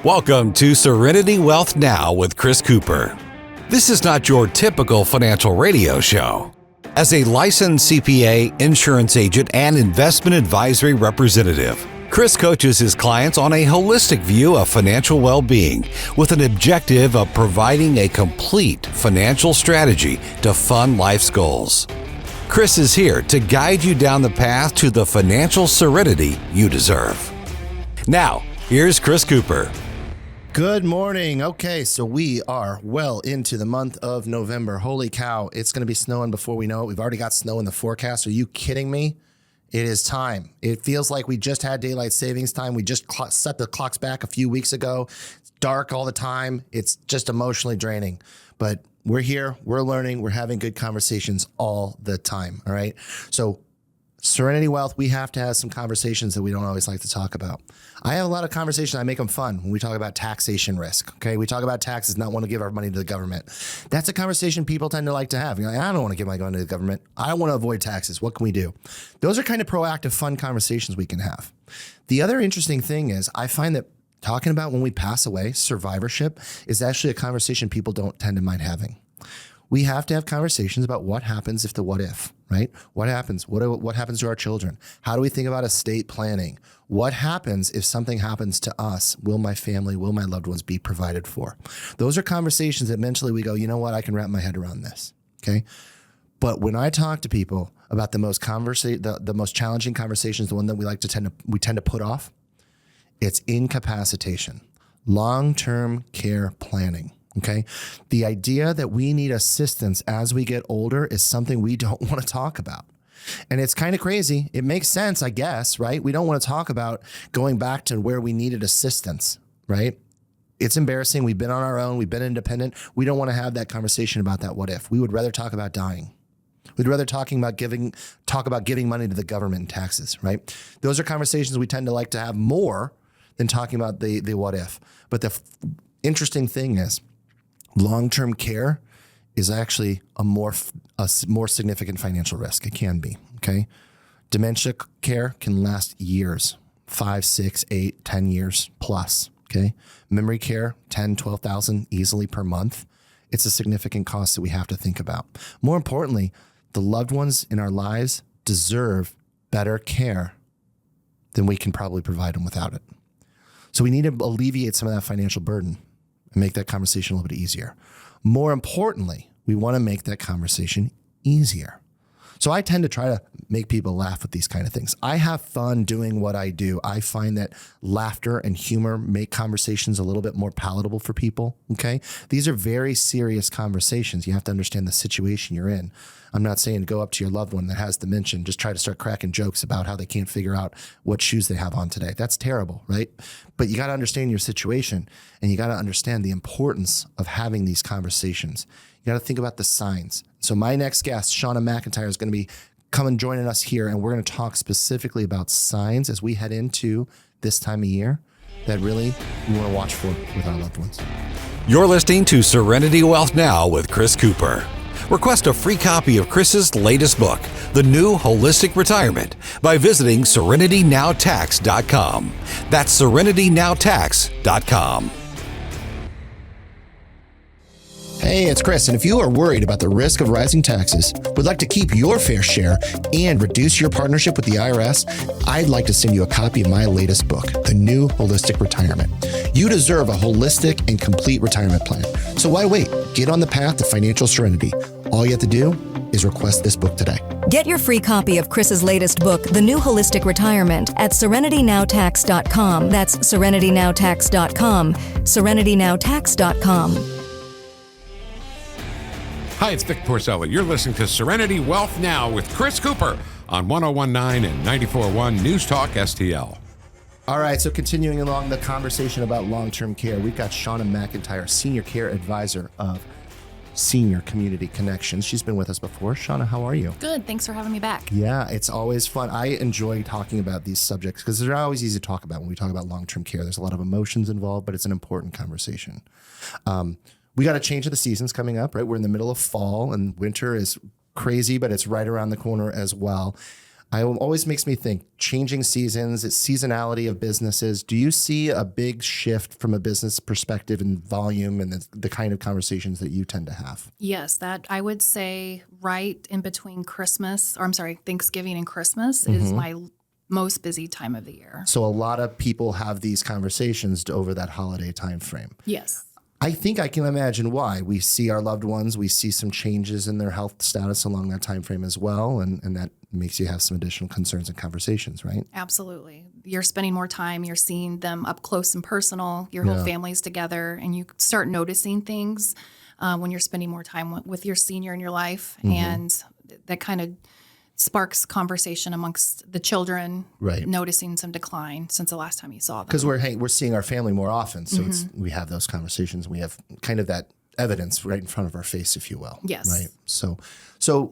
Welcome to Serenity Wealth Now with Chris Cooper. This is not your typical financial radio show. As a licensed CPA, insurance agent, and investment advisory representative, Chris coaches his clients on a holistic view of financial well-being with an objective of providing a complete financial strategy to fund life's goals. Chris is here to guide you down the path to the financial serenity you deserve. Now, here's Chris Cooper. Good morning. Okay, so we are well into the month of November. Holy cow, it's going to be snowing before we know it. We've already got snow in the forecast. Are you kidding me? It is time. It feels like we just had daylight savings time. We just set the clocks back a few weeks ago. It's dark all the time. It's just emotionally draining. But we're here, we're learning, we're having good conversations all the time, all right? So Serenity Wealth, we have to have some conversations that we don't always like to talk about. I have a lot of conversations. I make them fun when we talk about taxation risk. Okay, we talk about taxes, not want to give our money to the government. That's a conversation people tend to like to have. You're like, I don't want to give my money to the government. I want to avoid taxes. What can we do? Those are kind of proactive, fun conversations we can have. The other interesting thing is I find that talking about when we pass away, survivorship, is actually a conversation people don't tend to mind having. We have to have conversations about what happens if the what if, right? What happens? What happens to our children? How do we think about estate planning? What happens if something happens to us? Will my family, will my loved ones be provided for? Those are conversations that mentally we go, you know what? I can wrap my head around this, okay? But when I talk to people about the most challenging conversations, the one that we tend to put off, it's incapacitation, long-term care planning. Okay. The idea that we need assistance as we get older is something we don't want to talk about. And it's kind of crazy. It makes sense, I guess, right? We don't want to talk about going back to where we needed assistance, right? It's embarrassing. We've been on our own. We've been independent. We don't want to have that conversation about that what if. We would rather talk about dying. We'd rather talk about giving money to the government and taxes, right? Those are conversations we tend to like to have more than talking about the what if. But the interesting thing is, long-term care is actually a more significant financial risk. It can be, okay? Dementia care can last years, 5, 6, 8, 10 years plus, okay? Memory care, 10, 12,000 easily per month. It's a significant cost that we have to think about. More importantly, the loved ones in our lives deserve better care than we can probably provide them without it. So we need to alleviate some of that financial burden and make that conversation a little bit easier. More importantly, we want to make that conversation easier. So I tend to try to make people laugh with these kind of things. I have fun doing what I do. I find that laughter and humor make conversations a little bit more palatable for people, okay? These are very serious conversations. You have to understand the situation you're in. I'm not saying go up to your loved one that has dementia and just try to start cracking jokes about how they can't figure out what shoes they have on today. That's terrible, right? But you got to understand your situation, and you got to understand the importance of having these conversations. You got to think about the signs. So my next guest, Shona McIntyre, is going to be coming joining us here, and we're going to talk specifically about signs as we head into this time of year that really we want to watch for with our loved ones. You're listening to Serenity Wealth Now with Chris Cooper. Request a free copy of Chris's latest book, The New Holistic Retirement, by visiting SerenityNowTax.com. That's SerenityNowTax.com. Hey, it's Chris, and if you are worried about the risk of rising taxes, would like to keep your fair share, and reduce your partnership with the IRS, I'd like to send you a copy of my latest book, The New Holistic Retirement. You deserve a holistic and complete retirement plan. So why wait? Get on the path to financial serenity. All you have to do is request this book today. Get your free copy of Chris's latest book, The New Holistic Retirement, at SerenityNowTax.com. That's SerenityNowTax.com. SerenityNowTax.com. Hi, it's Vic Porcelli. You're listening to Serenity Wealth Now with Chris Cooper on 101.9 and 94.1 NewsTalk STL. All right, so continuing along the conversation about long-term care, we've got Shona McIntyre, Senior Care Advisor of Senior Community Connections. She's been with us before. Shona, how are you? Good. Thanks for having me back. Yeah, it's always fun. I enjoy talking about these subjects because they're always easy to talk about when we talk about long-term care. There's a lot of emotions involved, but it's an important conversation. We got a change of the seasons coming up, right? We're in the middle of fall, and winter is crazy, but it's right around the corner as well. always makes me think changing seasons, it's seasonality of businesses. Do you see a big shift from a business perspective in volume and the kind of conversations that you tend to have? Yes, that I would say right in between Thanksgiving and Christmas is my most busy time of the year. So a lot of people have these conversations over that holiday time frame. Yes. I think I can imagine why. We see our loved ones, we see some changes in their health status along that time frame as well, and that makes you have some additional concerns and conversations, right? Absolutely. You're spending more time, you're seeing them up close and personal, your whole family's together, and you start noticing things when you're spending more time with your senior in your life, and that kind of sparks conversation amongst the children, noticing some decline since the last time you saw them. Because we're seeing our family more often, so we have those conversations. We have kind of that evidence right in front of our face, if you will. Yes. Right. So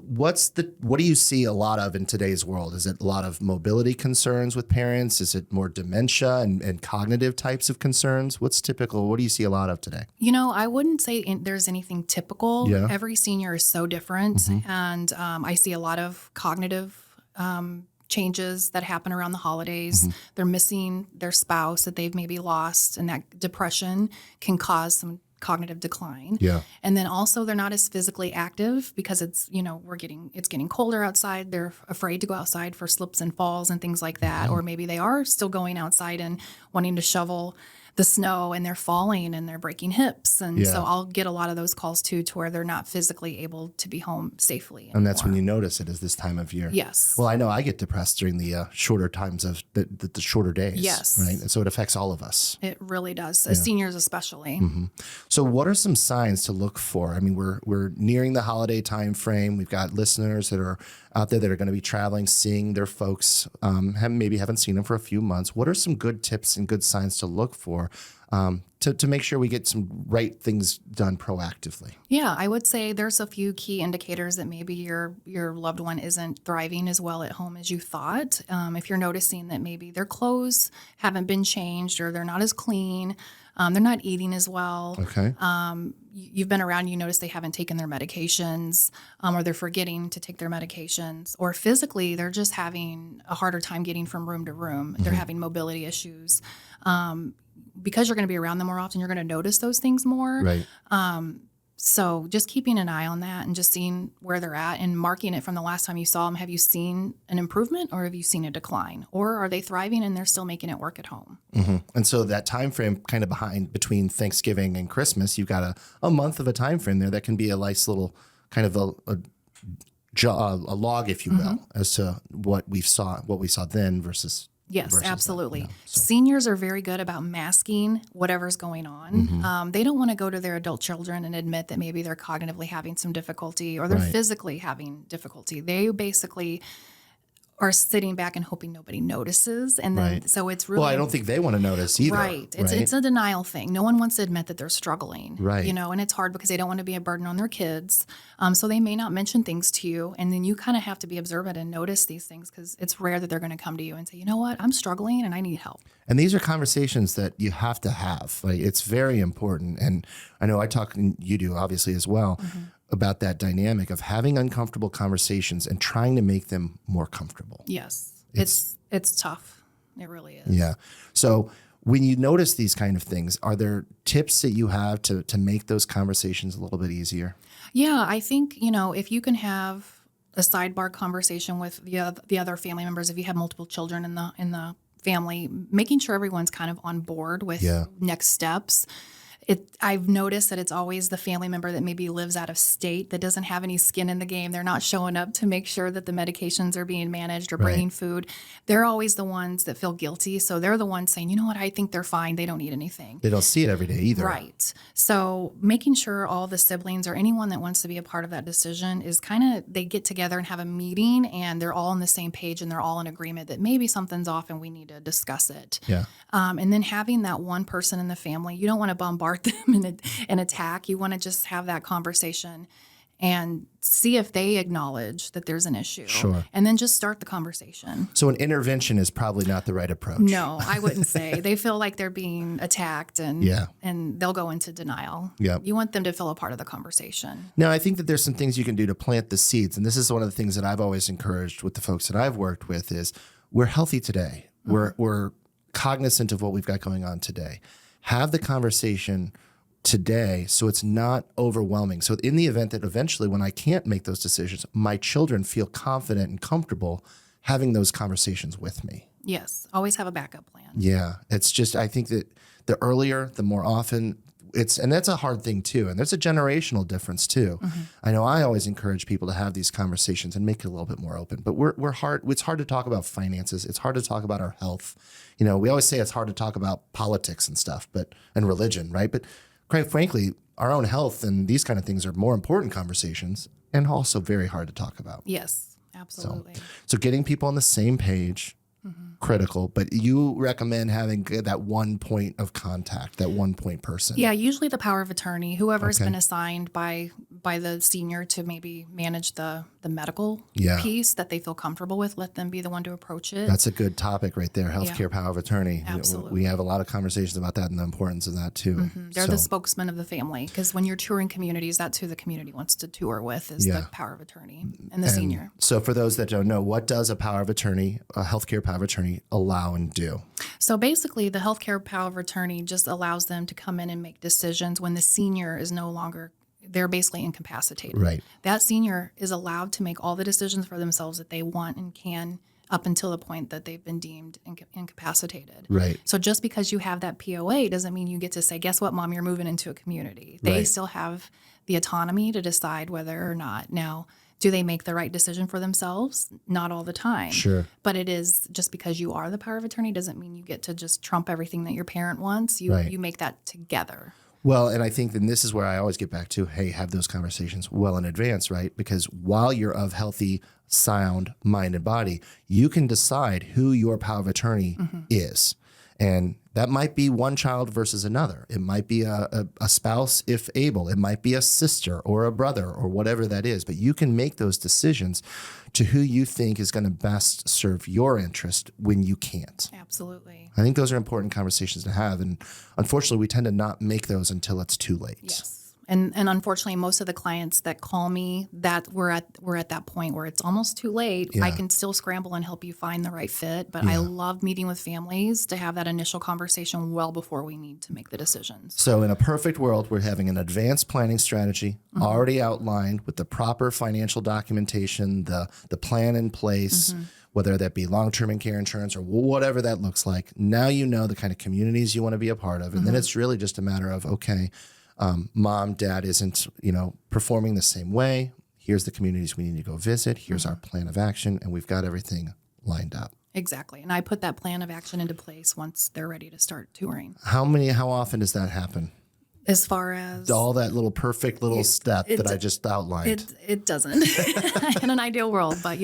what do you see a lot of in today's world? Is it a lot of mobility concerns with parents? Is it more dementia and cognitive types of concerns? What's typical? What do you see a lot of today? I wouldn't say there's anything typical. Yeah. Every senior is so different. And I see a lot of cognitive changes that happen around the holidays. They're missing their spouse that they've maybe lost, and that depression can cause some cognitive decline. Yeah. And then also they're not as physically active because it's getting colder outside. They're afraid to go outside for slips and falls and things like that. Or maybe they are still going outside and wanting to shovel the snow, and they're falling and they're breaking hips. And so I'll get a lot of those calls too, to where they're not physically able to be home safely anymore. And that's when you notice it, is this time of year. Yes. Well, I know I get depressed during the shorter times of the shorter days. Yes. Right. And so it affects all of us. It really does, as seniors especially. So what are some signs to look for? I mean, we're nearing the holiday time frame. We've got listeners that are out there that are going to be traveling, seeing their folks, maybe haven't seen them for a few months. What are some good tips and good signs to look for to make sure we get some right things done proactively? Yeah, I would say there's a few key indicators that maybe your loved one isn't thriving as well at home as you thought. If you're noticing that maybe their clothes haven't been changed, or they're not as clean, they're not eating as well. Okay. You've been around, you notice they haven't taken their medications, or they're forgetting to take their medications, or physically they're just having a harder time getting from room to room. They're having mobility issues. Because you're going to be around them more often, you're going to notice those things more. Right. So just keeping an eye on that and just seeing where they're at and marking it from the last time you saw them. Have you seen an improvement, or have you seen a decline? Or are they thriving and they're still making it work at home? And so that time frame kind of between Thanksgiving and Christmas, you've got a month of a time frame there that can be a nice little kind of a log, if you will, as to what we saw then versus. Yes, absolutely. Seniors are very good about masking whatever's going on. They don't want to go to their adult children and admit that maybe they're cognitively having some difficulty, or they're physically having difficulty. They basically are sitting back and hoping nobody notices. And then, so it's really... Well, I don't think they want to notice either. Right. It's a denial thing. No one wants to admit that they're struggling. Right. And it's hard because they don't want to be a burden on their kids. So they may not mention things to you. And then you kind of have to be observant and notice these things, because it's rare that they're going to come to you and say, you know what, I'm struggling and I need help. And these are conversations that you have to have. Like, it's very important. And I know I talk, and you do obviously as well, about that dynamic of having uncomfortable conversations and trying to make them more comfortable. Yes. It's tough. It really is. Yeah. So when you notice these kind of things, are there tips that you have to make those conversations a little bit easier? Yeah, I think, if you can have a sidebar conversation with the other family members, if you have multiple children in the family, making sure everyone's kind of on board with next steps. I've noticed that it's always the family member that maybe lives out of state that doesn't have any skin in the game. They're not showing up to make sure that the medications are being managed or bringing food. They're always the ones that feel guilty. So they're the ones saying, you know what, I think they're fine. They don't need anything. They don't see it every day either. Right. So making sure all the siblings or anyone that wants to be a part of that decision is kind of, they get together and have a meeting, and they're all on the same page, and they're all in agreement that maybe something's off and we need to discuss it. Yeah. And then having that one person in the family, you don't want to bombard them and attack. You want to just have that conversation and see if they acknowledge that there's an issue. Sure. And then just start the conversation. So an intervention is probably not the right approach. No, I wouldn't say. They feel like they're being attacked and they'll go into denial. Yeah. You want them to feel a part of the conversation. Now, I think that there's some things you can do to plant the seeds. And this is one of the things that I've always encouraged with the folks that I've worked with is we're healthy today. We're cognizant of what we've got going on today. Have the conversation today so it's not overwhelming. So in the event that eventually when I can't make those decisions, my children feel confident and comfortable having those conversations with me. Yes. Always have a backup plan. Yeah. It's just, I think that the earlier, the more often and that's a hard thing too. And there's a generational difference too. I know I always encourage people to have these conversations and make it a little bit more open, but we're hard. It's hard to talk about finances. It's hard to talk about our health. You know, we always say it's hard to talk about politics and stuff, and religion, right? But quite frankly, our own health and these kind of things are more important conversations and also very hard to talk about. Yes, absolutely. So getting people on the same page, critical, but you recommend having that one point of contact, that one point person. Yeah, usually the power of attorney, whoever's been assigned by the senior to maybe manage the medical piece that they feel comfortable with, let them be the one to approach it. That's a good topic right there, healthcare power of attorney. Absolutely. We have a lot of conversations about that and the importance of that too. They're the spokesman of the family because when you're touring communities, that's who the community wants to tour with is the power of attorney and the senior. So for those that don't know, what does a power of attorney, a healthcare power of attorney allow and do? So basically the healthcare power of attorney just allows them to come in and make decisions when the senior is no longer, they're basically incapacitated. Right. That senior is allowed to make all the decisions for themselves that they want and can up until the point that they've been deemed incapacitated. Right. So just because you have that POA doesn't mean you get to say, guess what, Mom, you're moving into a community. They still have the autonomy to decide whether or not. Now, do they make the right decision for themselves? Not all the time. Sure. But it is just because you are the power of attorney doesn't mean you get to just trump everything that your parent wants. You make that together. Well, and I think then this is where I always get back to, hey, have those conversations well in advance, right? Because while you're of healthy, sound mind and body, you can decide who your power of attorney is. And that might be one child versus another. It might be a spouse, if able. It might be a sister or a brother or whatever that is. But you can make those decisions to who you think is going to best serve your interest when you can't. Absolutely. I think those are important conversations to have. And unfortunately, we tend to not make those until it's too late. Yes. And unfortunately, most of the clients that call me that we're at that point where it's almost too late. I can still scramble and help you find the right fit. But I love meeting with families to have that initial conversation well before we need to make the decisions. So in a perfect world, we're having an advanced planning strategy already outlined with the proper financial documentation, the plan in place, whether that be long-term care insurance or whatever that looks like. Now you know the kind of communities you want to be a part of. And then it's really just a matter of, okay, mom, dad isn't, performing the same way. Here's the communities we need to go visit. Here's our plan of action. And we've got everything lined up. Exactly. And I put that plan of action into place once they're ready to start touring. How often does that happen? As far as all that little perfect little step that I just outlined. It doesn't in an ideal world, but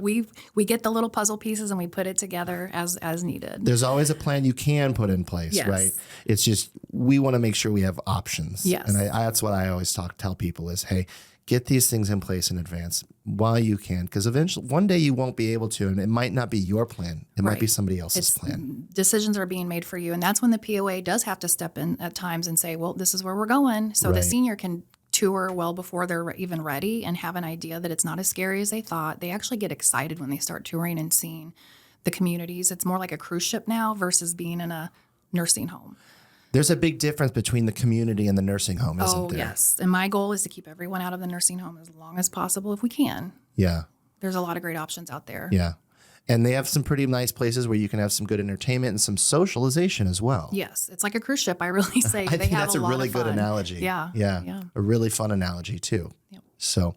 we get the little puzzle pieces and we put it together as needed. There's always a plan you can put in place, right? It's just we want to make sure we have options. Yes. And that's what I always tell people is, hey, get these things in place in advance while you can, because eventually one day you won't be able to, and it might not be your plan. It might be somebody else's plan. Decisions are being made for you. And that's when the POA does have to step in at times and say, well, this is where we're going. So the senior can tour well before they're even ready and have an idea that it's not as scary as they thought. They actually get excited when they start touring and seeing the communities. It's more like a cruise ship now versus being in a nursing home. There's a big difference between the community and the nursing home, isn't there? Oh, yes. And my goal is to keep everyone out of the nursing home as long as possible if we can. Yeah. There's a lot of great options out there. Yeah. And they have some pretty nice places where you can have some good entertainment and some socialization as well. Yes. It's like a cruise ship, I really say. I think that's a really good analogy. Yeah. A really fun analogy too. Yep. So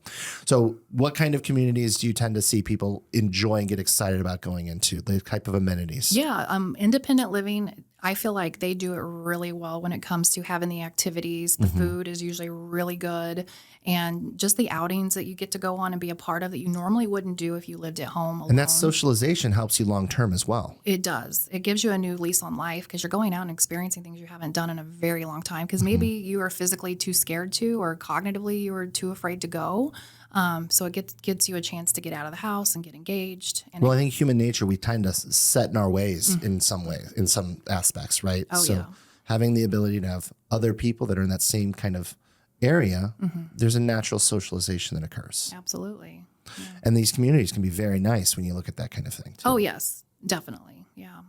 what kind of communities do you tend to see people enjoy and get excited about going into? The type of amenities? Yeah. Independent living. I feel like they do it really well when it comes to having the activities. The food is usually really good. And just the outings that you get to go on and be a part of that you normally wouldn't do if you lived at home alone. And that socialization helps you long term as well. It does. It gives you a new lease on life because you're going out and experiencing things you haven't done in a very long time because maybe you are physically too scared to or cognitively you were too afraid to go. So it gets you a chance to get out of the house and get engaged. And Well, I think human nature, we tend to set in our ways in some ways, in some aspects, right? Oh, so yeah. having the ability to have other people that are in that same kind of area, there's a natural socialization that occurs. Absolutely. Yeah. And these communities can be very nice when you look at that kind of thing, too. Oh, yes, definitely. Yeah.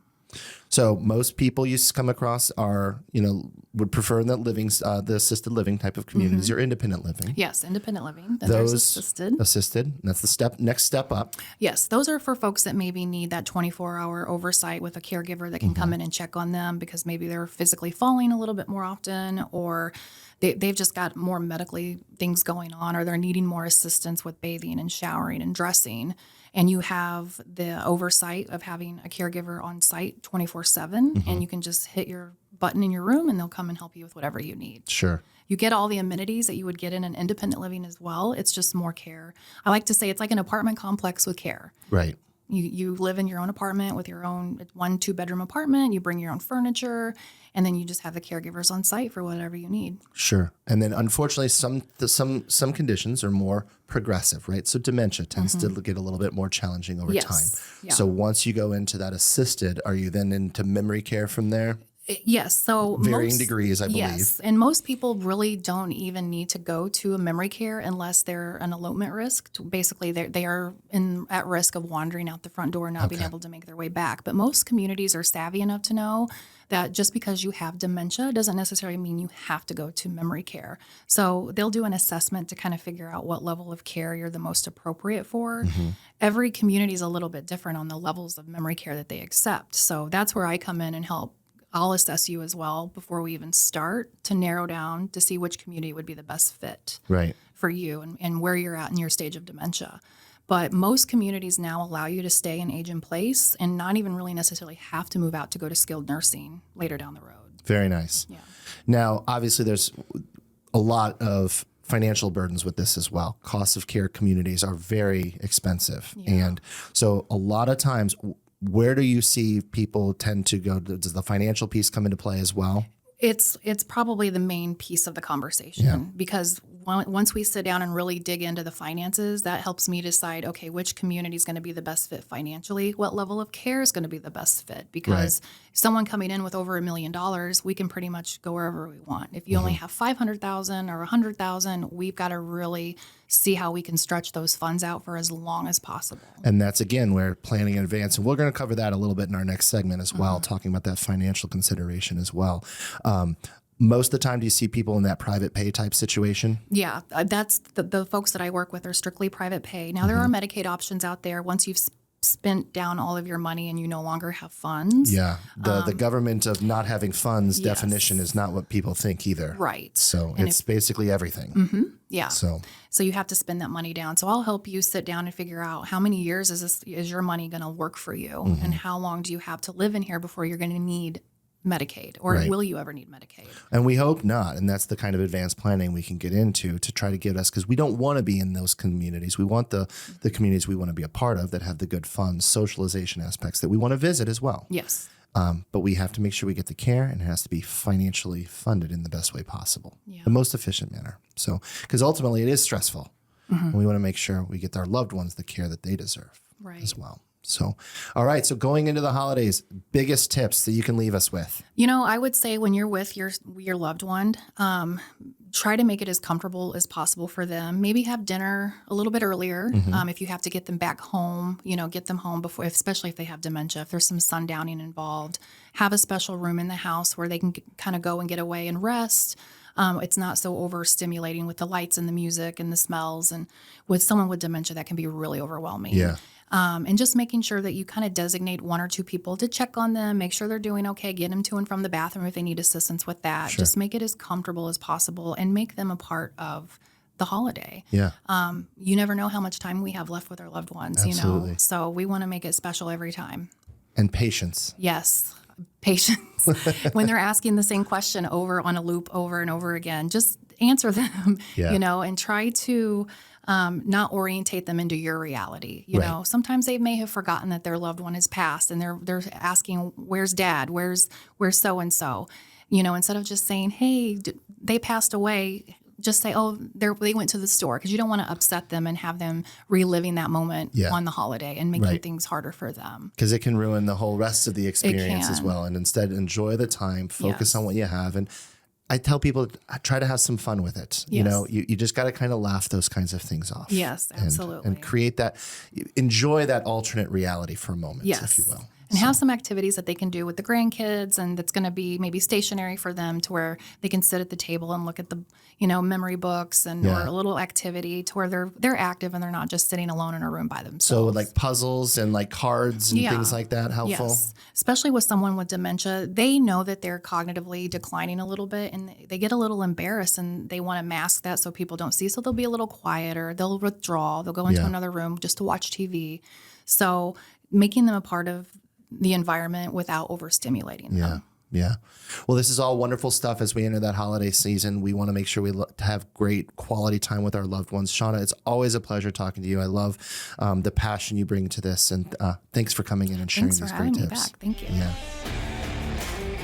So most people you come across are, would prefer the assisted living type of communities or independent living. Yes, independent living. Then there's assisted. Assisted. That's the next step up. Yes, those are for folks that maybe need that 24-hour oversight with a caregiver that can come in and check on them because maybe they're physically falling a little bit more often or they've just got more medically things going on or they're needing more assistance with bathing and showering and dressing. And you have the oversight of having a caregiver on site 24/7 and you can just hit your button in your room and they'll come and help you with whatever you need. Sure. You get all the amenities that you would get in an independent living as well. It's just more care. I like to say it's like an apartment complex with care. Right. You live in your own apartment with your own 1-2-bedroom apartment. You bring your own furniture, and then you just have the caregivers on site for whatever you need. Sure. And then unfortunately, some conditions are more progressive, right? So dementia tends to get a little bit more challenging over time. Yeah. So once you go into that assisted, are you then into memory care from there? Yes. So Varying degrees, I believe. Yes. And most people really don't even need to go to a memory care unless they're an elopement risk. Basically, they are at risk of wandering out the front door and not being able to make their way back. But most communities are savvy enough to know that just because you have dementia doesn't necessarily mean you have to go to memory care. So they'll do an assessment to kind of figure out what level of care you're the most appropriate for. Every community is a little bit different on the levels of memory care that they accept. So that's where I come in and help. I'll assess you as well before we even start to narrow down to see which community would be the best fit for you and where you're at in your stage of dementia. But most communities now allow you to stay and age in place and not even really necessarily have to move out to go to skilled nursing later down the road. Very nice. Yeah. Now, obviously, there's a lot of financial burdens with this as well. Costs of care communities are very expensive. Yeah. And so a lot of times, where do you see people tend to go? Does the financial piece come into play as well? It's probably the main piece of the conversation because once we sit down and really dig into the finances, that helps me decide, okay, which community is going to be the best fit financially? What level of care is going to be the best fit? Because someone coming in with over $1 million, we can pretty much go wherever we want. If you only have $500,000 or $100,000, we've got to really see how we can stretch those funds out for as long as possible. And that's, again, where planning in advance, and we're going to cover that a little bit in our next segment as well, talking about that financial consideration as well. Most of the time, do you see people in that private pay type situation? Yeah, that's the folks that I work with are strictly private pay. Now, there are Medicaid options out there once you've spent down all of your money and you no longer have funds. Yeah, the government of not having funds definition is not what people think either. Right. So it's basically everything. Yeah. So you have to spend that money down. So I'll help you sit down and figure out how many years is your money going to work for you and how long do you have to live in here before you're going to need Medicaid, or will you ever need Medicaid? And we hope not. And that's the kind of advanced planning we can get into to try to get us, because we don't want to be in those communities. We want the communities we want to be a part of that have the good funds, socialization aspects that we want to visit as well. Yes. But we have to make sure we get the care, and it has to be financially funded in the best way possible, the most efficient manner. So, because ultimately it is stressful. And we want to make sure we get our loved ones the care that they deserve as well. So, all right. So going into the holidays, biggest tips that you can leave us with? I would say when you're with your loved one, try to make it as comfortable as possible for them. Maybe have dinner a little bit earlier. If you have to get them back home, get them home before, especially if they have dementia, if there's some sundowning involved, have a special room in the house where they can kind of go and get away and rest. It's not so overstimulating with the lights and the music and the smells. And with someone with dementia, that can be really overwhelming. Yeah. And just making sure that you kind of designate 1 or 2 people to check on them, make sure they're doing okay, get them to and from the bathroom if they need assistance with that. Just make it as comfortable as possible and make them a part of the holiday. Yeah. You never know how much time we have left with our loved ones, Absolutely. So we want to make it special every time. And patience. Yes. Patience. when they're asking the same question over on a loop over and over again, just answer them, and try to not orientate them into your reality. You know, sometimes they may have forgotten that their loved one has passed, and they're asking, "Where's Dad? Where's so and so?" Instead of just saying, "Hey, they passed away," just say, "Oh, they went to the store," because you don't want to upset them and have them reliving that moment on the holiday and making things harder for them. Because it can ruin the whole rest of the experience as well. And instead, enjoy the time, focus on what you have, and I tell people, try to have some fun with it. Yes. You just got to kind of laugh those kinds of things off. Yes, absolutely. And create that, enjoy that alternate reality for a moment, if you will. And have some activities that they can do with the grandkids, and that's going to be maybe stationary for them, to where they can sit at the table and look at the, memory books or a little activity to where they're active and they're not just sitting alone in a room by themselves. So like puzzles and like cards and things like that helpful? Yes, especially with someone with dementia. They know that they're cognitively declining a little bit, and they get a little embarrassed, and they want to mask that so people don't see. So they'll be a little quieter. They'll withdraw. They'll go into another room just to watch TV. So making them a part of the environment without overstimulating them. Yeah. Well, this is all wonderful stuff as we enter that holiday season. We want to make sure we have great quality time with our loved ones. Shona, it's always a pleasure talking to you. I love the passion you bring to this. And thanks for coming in and sharing these great tips. Thanks for having me back. Thank you. Yeah.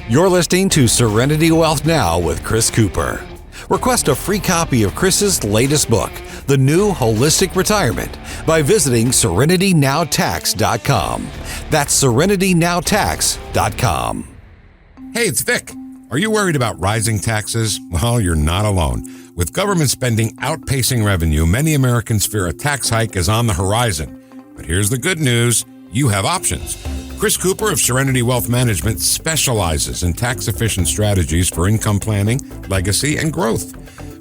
You're listening to Serenity Wealth Now with Chris Cooper. Request a free copy of Chris's latest book, The New Holistic Retirement, by visiting SerenityNowTax.com. That's SerenityNowTax.com. Hey, it's Vic. Are you worried about rising taxes? Well, you're not alone. With government spending outpacing revenue, many Americans fear a tax hike is on the horizon. But here's the good news. You have options. Chris Cooper of Serenity Wealth Management specializes in tax-efficient strategies for income planning, legacy, and growth.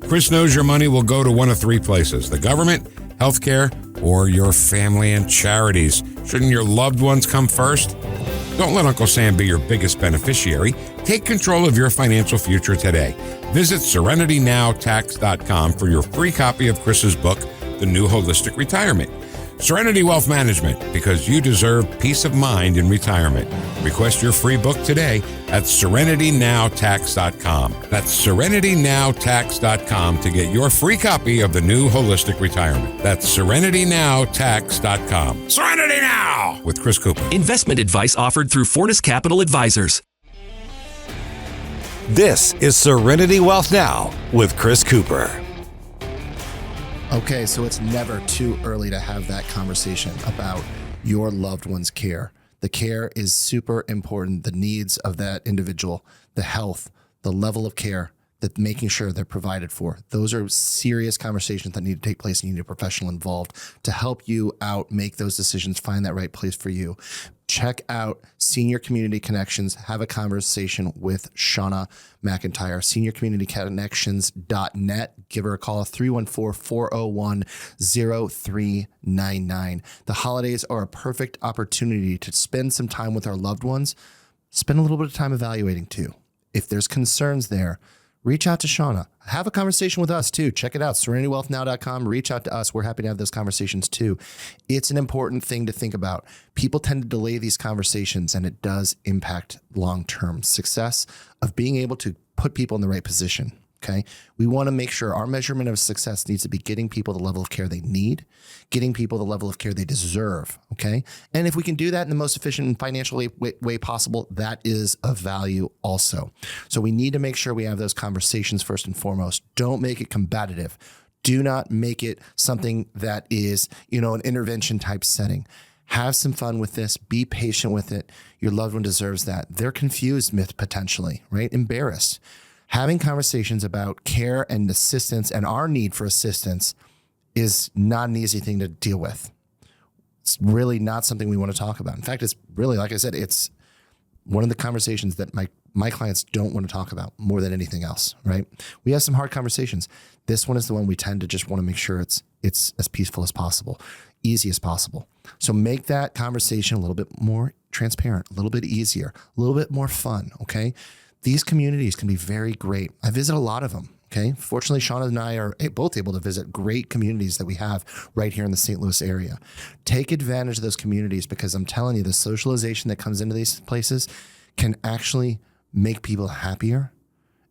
Chris knows your money will go to one of three places: the government, healthcare, or your family and charities. Shouldn't your loved ones come first? Don't let Uncle Sam be your biggest beneficiary. Take control of your financial future today. Visit SerenityNowTax.com for your free copy of Chris's book, The New Holistic Retirement. Serenity Wealth Management, because you deserve peace of mind in retirement. Request your free book today at SerenityNowTax.com. That's SerenityNowTax.com to get your free copy of The New Holistic Retirement. That's SerenityNowTax.com. Serenity Now with Chris Cooper. Investment advice offered through Fortis Capital Advisors. This is Serenity Wealth Now with Chris Cooper. Okay, so it's never too early to have that conversation about your loved one's care. The care is super important. The needs of that individual, the health, the level of care, that making sure they're provided for. Those are serious conversations that need to take place, and you need a professional involved to help you out, make those decisions, find that right place for you. Check out Senior Community Connections. Have a conversation with Shona McIntyre, seniorcommunityconnections.net. Give her a call, 314-401-0399. The holidays are a perfect opportunity to spend some time with our loved ones. Spend a little bit of time evaluating too. If there's concerns there, reach out to Shona. Have a conversation with us too. Check it out, SerenityWealthNow.com. Reach out to us. We're happy to have those conversations too. It's an important thing to think about. People tend to delay these conversations, and it does impact long-term success of being able to put people in the right position. Okay. We want to make sure our measurement of success needs to be getting people the level of care they need, getting people the level of care they deserve. Okay. And if we can do that in the most efficient and financial way possible, that is of value also. So we need to make sure we have those conversations first and foremost. Don't make it combative. Do not make it something that is, an intervention type setting. Have some fun with this. Be patient with it. Your loved one deserves that. They're confused, potentially, right? Embarrassed. Having conversations about care and assistance and our need for assistance is not an easy thing to deal with. It's really not something we want to talk about. In fact, it's really, like I said, it's one of the conversations that my clients don't want to talk about more than anything else, right? We have some hard conversations. This one is the one we tend to just want to make sure it's as peaceful as possible, easy as possible. So make that conversation a little bit more transparent, a little bit easier, a little bit more fun, okay? These communities can be very great. I visit a lot of them, okay? Fortunately, Shona and I are both able to visit great communities that we have right here in the St. Louis area. Take advantage of those communities, because I'm telling you, the socialization that comes into these places can actually make people happier,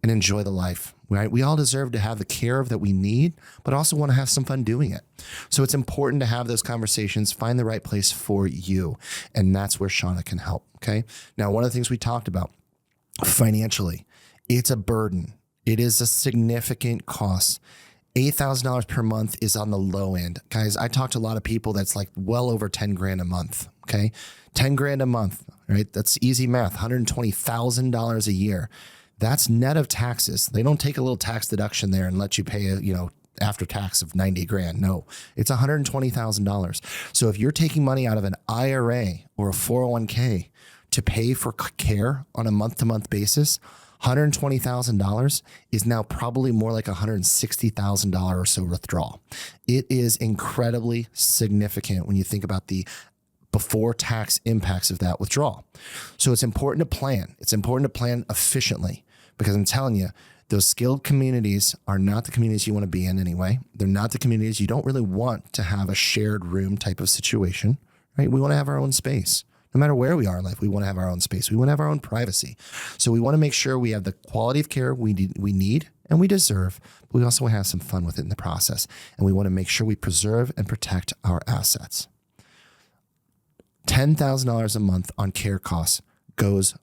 and enjoy the life, right? We all deserve to have the care that we need, but also want to have some fun doing it. So it's important to have those conversations, find the right place for you. And that's where Shona can help, okay? Now, one of the things we talked about, financially, it's a burden. It is a significant cost. $8,000 per month is on the low end. Guys, I talk to a lot of people that's like well over 10 grand a month, okay? 10 grand a month, right? That's easy math, $120,000 a year. That's net of taxes. They don't take a little tax deduction there and let you pay after tax of 90 grand. No, it's $120,000. So if you're taking money out of an IRA or a 401k to pay for care on a month-to-month basis, $120,000 is now probably more like $160,000 or so withdrawal. It is incredibly significant when you think about the before tax impacts of that withdrawal. So it's important to plan. It's important to plan efficiently, because I'm telling you, those skilled communities are not the communities you want to be in anyway. They're not the communities you don't really want to have a shared room type of situation, right? We want to have our own space. No matter where we are in life, we want to have our own space. We want to have our own privacy. So we want to make sure we have the quality of care we need and we deserve, but we also want to have some fun with it in the process. And we want to make sure we preserve and protect our assets. $10,000 a month on care costs goes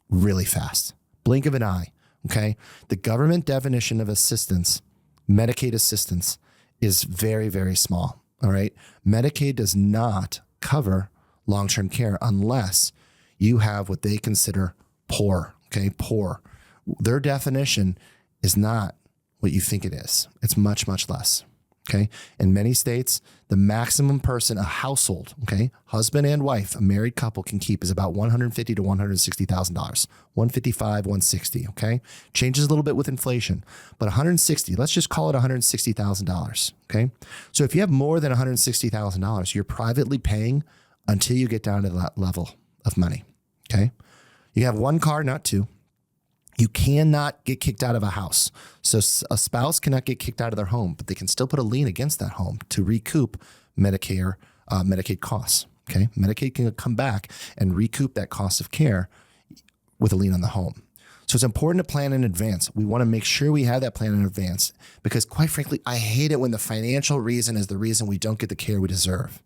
really fast. Blink of an eye, okay? The government definition of assistance, Medicaid assistance, is very, very small, all right? Medicaid does not cover long-term care unless you have what they consider poor, okay? Poor. Their definition is not what you think it is. It's much, much less. Okay. In many states, the maximum person, a household, okay, husband and wife, a married couple can keep is about $150,000 to $160,000, $155,000, $160,000. Okay. Changes a little bit with inflation, but $160,000, let's just call it $160,000. Okay. So if you have more than $160,000, you're privately paying until you get down to that level of money. Okay. You have one car, not two. You cannot get kicked out of a house. So a spouse cannot get kicked out of their home, but they can still put a lien against that home to recoup Medicaid costs. Okay. Medicaid can come back and recoup that cost of care with a lien on the home. So it's important to plan in advance. We want to make sure we have that plan in advance, because quite frankly, I hate it when the financial reason is the reason we don't get the care we deserve.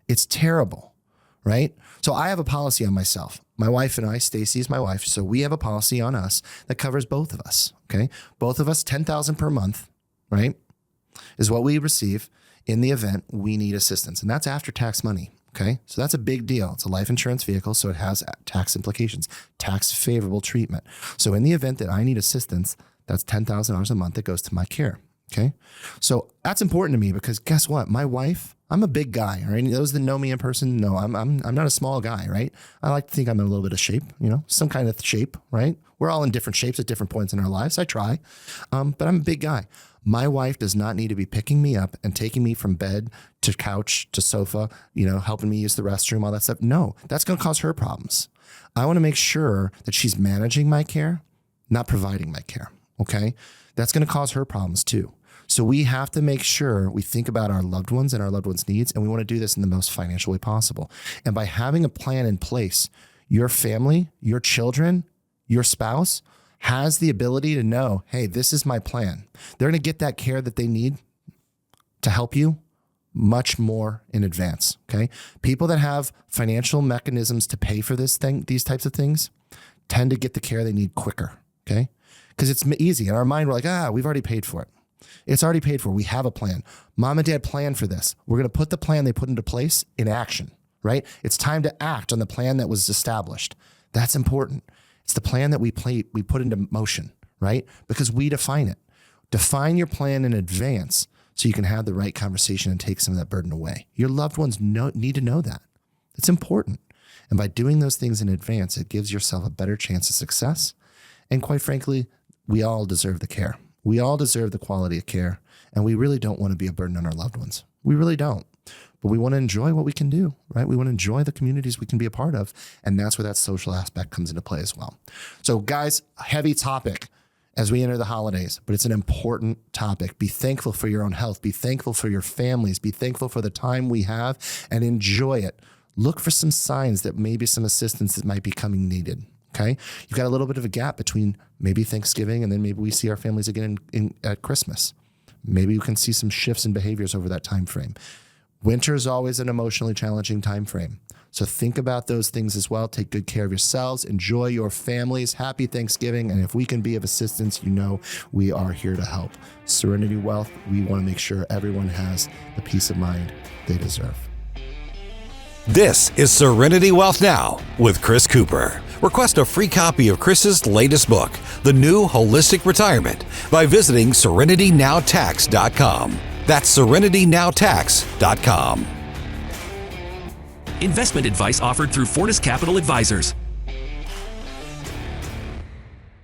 It's terrible, right? So I have a policy on myself. My wife and I, Stacy is my wife, so we have a policy on us that covers both of us, okay? Both of us, $10,000 per month, right, is what we receive in the event we need assistance. And that's after tax money, okay? So that's a big deal. It's a life insurance vehicle, so it has tax implications, tax favorable treatment. So in the event that I need assistance, that's $10,000 a month that goes to my care, okay? So that's important to me because guess what? My wife, I'm a big guy, right? Those that know me in person know I'm not a small guy, right? I like to think I'm in a little bit of shape, some kind of shape, right? We're all in different shapes at different points in our lives. I try, but I'm a big guy. My wife does not need to be picking me up and taking me from bed to couch to sofa, helping me use the restroom, all that stuff. No, that's going to cause her problems. I want to make sure that she's managing my care, not providing my care, okay? That's going to cause her problems too. So we have to make sure we think about our loved ones and our loved ones' needs, and we want to do this in the most financial way possible. And by having a plan in place, your family, your children, your spouse has the ability to know, hey, this is my plan. They're going to get that care that they need to help you much more in advance, okay? People that have financial mechanisms to pay for these types of things tend to get the care they need quicker, okay? Because it's easy. In our mind, we're like, we've already paid for it. It's already paid for. We have a plan. Mom and dad planned for this. We're going to put the plan they put into place in action, right? It's time to act on the plan that was established. That's important. It's the plan that we put into motion, right? Because we define it. Define your plan in advance so you can have the right conversation and take some of that burden away. Your loved ones need to know that. It's important. And by doing those things in advance, it gives yourself a better chance of success. And quite frankly, we all deserve the care. We all deserve the quality of care, and we really don't want to be a burden on our loved ones. We really don't. But we want to enjoy what we can do, right? We want to enjoy the communities we can be a part of, and that's where that social aspect comes into play as well. So guys, heavy topic as we enter the holidays, but it's an important topic. Be thankful for your own health. Be thankful for your families. Be thankful for the time we have and enjoy it. Look for some signs that maybe some assistance that might be coming needed, Okay. You've got a little bit of a gap between maybe Thanksgiving and then maybe we see our families again at Christmas. Maybe you can see some shifts in behaviors over that time frame. Winter is always an emotionally challenging time frame. So think about those things as well. Take good care of yourselves. Enjoy your families. Happy Thanksgiving. And if we can be of assistance, we are here to help. Serenity Wealth, we want to make sure everyone has the peace of mind they deserve. This is Serenity Wealth Now with Chris Cooper. Request a free copy of Chris's latest book, The New Holistic Retirement, by visiting SerenityNowTax.com. That's SerenityNowTax.com. Investment advice offered through Fortis Capital Advisors.